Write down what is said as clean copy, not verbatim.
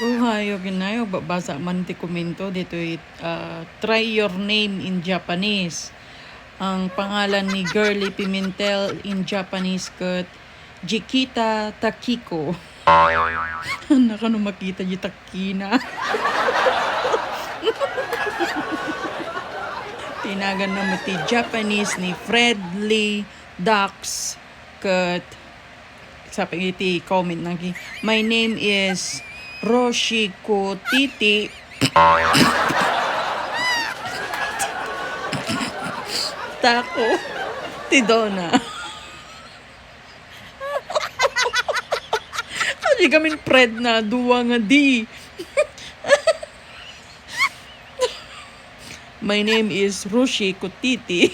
Ohayo ginayo babasa man ti komento dito try your name in Japanese. Ang pangalan ni Girly Pimentel in Japanese kat Jikita Takiko. Naka no makita di takina. Tinagan na ti Japanese ni Fredly Dax kat sa iti comment nagi. My name is Roshiko Titi. Tako ti Donna. Hindi kami Fred na duwa nga di. My name is Roshiko Titi.